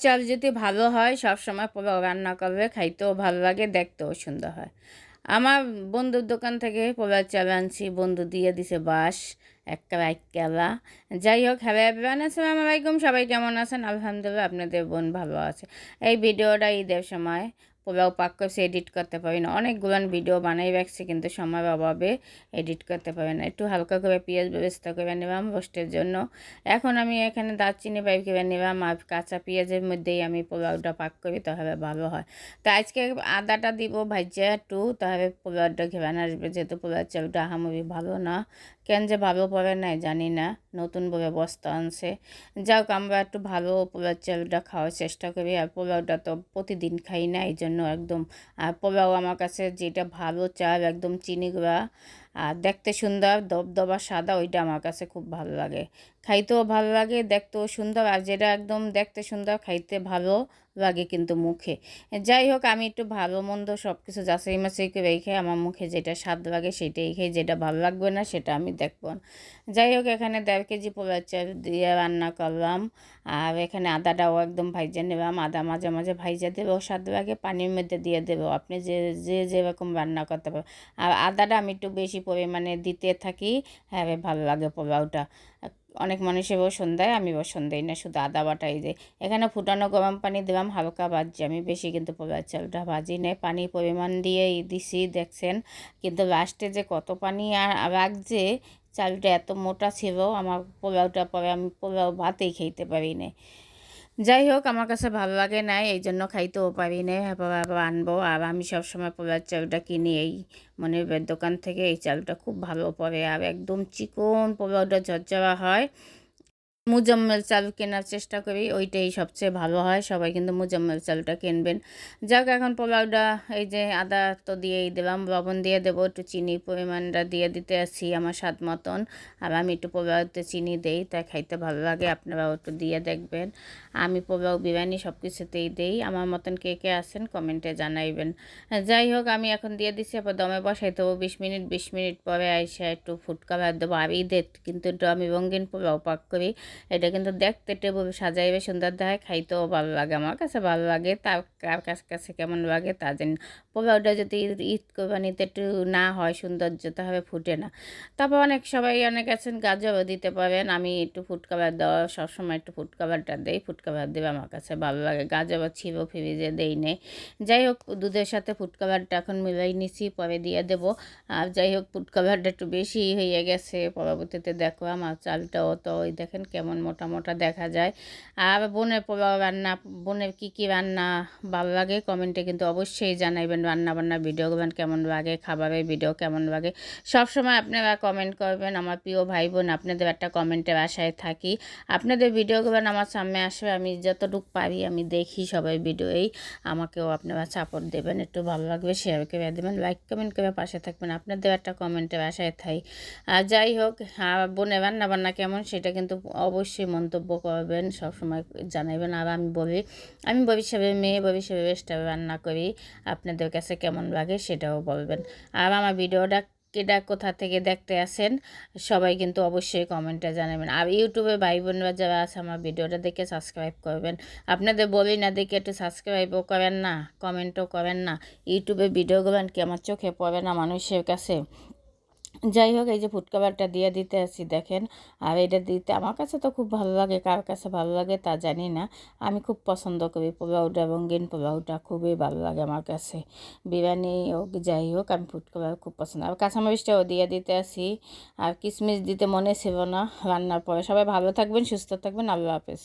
চাল যদি ভালো হয় সবসময় পোলাও রান্না করলে খাইতেও ভালো লাগে, দেখতেও সুন্দর হয়। আমার বন্ধুর দোকান থেকে পোলাও চাল আনছি, বন্ধু দিয়ে দিছে বাঁশ এক কেলা। যাই হোক, হ্যালো এভরিওয়ান, আসসালামু আলাইকুম। সবাই কেমন আছেন? আলহামদুলিল্লাহ, আপনাদের বোন ভালো আছে। এই ভিডিওটা ঈদের সময় পোলাও পাক করছে, এডিট করতে পারি না। অনেকগুলো ভিডিও বানাই রাখছি কিন্তু সময়ের অভাবে এডিট করতে পারি না। একটু হালকা করে পেঁয়াজ ব্যবস্থা করে নিলাম রোস্টের জন্য। এখন আমি এখানে দারচিনি বাইর করে নিলাম, আর কাঁচা পেঁয়াজের মধ্যেই আমি পোলাওটা পাক করি, তাহলে ভালো হয়। তো আজকে আদাটা দিব ভাজিয়া একটু, তাহলে পোলাওটা ঘেরান আসবে, যেহেতু পোলাওর চালটা আহামরি ভালো না। কেন যে ভালো পড়ে নাই জানি না, নতুন বলে বস্তা আনছে। যাক, আমরা একটু ভালো পোলাওর চালটা খাওয়ার চেষ্টা করি। আর পোলাওটা তো প্রতিদিন খাই না, এই জন্য একদম। আর পোলাও আমার কাছে যেটা ভালো চাল, একদম চিনি গুঁড়া আর দেখতে সুন্দর দবদবা সাদা, ওইটা আমার কাছে খুব ভালো লাগে। খাইতেও ভালো লাগে, দেখতেও সুন্দর। আর যেটা একদম দেখতে সুন্দর, খাইতে ভালো লাগে কিন্তু মুখে। যাই হোক, আমি একটু ভালো মন্দ সব কিছু যাচাই মাচাই করে খাই। আমার মুখে যেটা স্বাদ লাগে সেটাই খাই, যেটা ভালো লাগবে না সেটা আমি দেখব না। যাই হোক, এখানে 1.5 কেজি পোলার চাল দিয়ে রান্না করলাম। আর এখানে আদাটাও একদম ভাইজা নিলাম, আদা মাঝে মাঝে ভাইজা দেবো, স্বাদ লাগে পানির মধ্যে দিয়ে দেবো, আপনি যে যে যেরকম রান্না করতে পারবেন। আর আদাটা আমি একটু বেশি পরিমাণে দিতে থাকি, হ্যাঁ ভালো লাগে পোলাওটা। অনেক মানুষের বসন দেয়, আমি বসন দিই না, শুধু আদা বাটাই দিই। এখানে ফুটানো গরম পানি দিলাম, হালকা ভাজি, আমি বেশি কিন্তু পোলাওর চালটা ভাজি নেই, পানি পরিমাণ দিয়েই দিছি দেখছেন। কিন্তু লাস্টে যে কত পানি আর রাখছে, চালটা এত মোটা ছিল, আমার পোলাওটা পরে আমি পোলাও ভাতেই খাইতে পারি না। যাই হোক, আমার কাছে ভালো লাগে নাই, এই জন্য খাইতেও পারি না। আবার আনবো। আর আমি সবসময় পোলার চালটা কিনি এই মনিবের দোকান থেকে। এই চালটা খুব ভালো পড়ে, আর একদম চিকন পোলাওটা ঝরঝরা হয়। মুজাম্মেল চাল কেনার চেষ্টা করি, ওইটাই সবচেয়ে ভালো হয়। সবাই কিন্তু মুজাম্মেল চালটা কিনবেন। যাক, এখন পোলাওটা এই যে আদা তো দিয়েই দিলাম, লবণ দিয়ে দেবো, একটু চিনি পরিমাণটা দিয়ে দিতে আসি আমার স্বাদ মতন। আর আমি একটু পোলাওতে চিনি দেই, তাই খাইতে ভালো লাগে, আপনারাও একটু দিয়ে দেখবেন। আমি পোলাও বিরিয়ানি সব কিছুতেই দেই। আমার মতন কে কে আছেন কমেন্টে জানাইবেন। যাই হোক, আমি এখন দিয়ে দিচ্ছি, আবার দমে বসাই দেবো 20 মিনিট। 20 মিনিট পরে আইসা একটু ফুড কালার দেবো। আর ঈদের কিন্তু একটু আমি রঙিন পোলাও পাক করি। এটা কিন্তু দেখতে টেবিল সাজাইবে সুন্দর দেখায়, খাইতেও ভালো লাগে, আমার কাছে ভালো লাগে। তার কার কাছে কেমন লাগে তা জানি। পোলাওটা যদি ঈদ কোরবানিতে একটু না হয় সৌন্দর্য, তাহলে ফুটে না। তারপর অনেক আছেন গাজরও দিতে পারেন। আমি একটু ফুড কালার দেওয়া, সবসময় একটু ফুড কালারটা দেই, ফুড কালার দেবে আমার কাছে ভালো লাগে। গাজরও ছিল, ফ্রিজে দেই নেই। যাই হোক, দুধের সাথে ফুড কালারটা এখন মিলাই নিছি, পরে দিয়ে দেবো। আর যাই হোক, ফুড কালারটা একটু বেশি হয়ে গেছে, পরবর্তীতে দেখো আমার চালটাও তো ওই দেখেন কেমন মোটা মোটা দেখা যায়। আর বোনের পোলাও রান্না, বোনের কী রান্না ভালো লাগে কমেন্টে কিন্তু অবশ্যই জানাইবেন। রান্না বান্নার ভিডিওগুলো কেমন লাগে, খাবারের ভিডিও কেমন লাগে, সবসময় আপনারা কমেন্ট করবেন। আমার প্রিয় ভাই বোন, আপনাদের একটা কমেন্টের আশায় থাকি। আপনাদের ভিডিওগুলো আমার সামনে আসবে, আমি যতটুকু পারি আমি দেখি সবাই ভিডিওই। আমাকেও আপনারা সাপোর্ট দেবেন, একটু ভালো লাগবে শেয়ার করে দেবেন, লাইক কমেন্ট করে পাশে থাকবেন, আপনাদের একটা কমেন্টের আশায় থাই। আর যাই হোক, বোনের রান্না বান্না কেমন সেটা কিন্তু অবশ্যই মন্তব্য করবেন, সবসময় জানাবেন। আর আমি ভবিষ্যতের মেয়ে, ভবিষ্যতে বেস্টভাবে রান্না করি, আপনাদের কাছে কেমন লাগে সেটাও বলবেন। আর আমার ভিডিওটা কেডা কোথা থেকে দেখতে আসেন সবাই কিন্তু অবশ্যই কমেন্টে জানাবেন। আর ইউটিউবে ভাই বোনরা যারা আছে আমার ভিডিওটা দেখে সাবস্ক্রাইব করবেন। আপনাদের বলি না দেখে একটু সাবস্ক্রাইবও করেন না, কমেন্টও করেন না। ইউটিউবে ভিডিওগুলো কি আমার চোখে পড়ে না মানুষের কাছে? যাই হোক, এই যে ফুড কালারটা দিয়ে দিতে আসি দেখেন। আর এটা দিতে আমার কাছে তো খুব ভালো লাগে, কার কাছে ভালো লাগে তা জানি না। আমি খুব পছন্দ করি পোলাওটা, রঙিন পোলাওটা খুবই ভালো লাগে আমার কাছে। বিরিয়ানি হোক যাই হোক, আমি ফুড কালার খুব পছন্দ। আর কাঁচামরিচটাও দিয়ে দিতে আসি। আর কিশমিশ দিতে মনে ছিল না রান্নার পরে। সবাই ভালো থাকবেন, সুস্থ থাকবেন, আল্লাহ হাফেজ।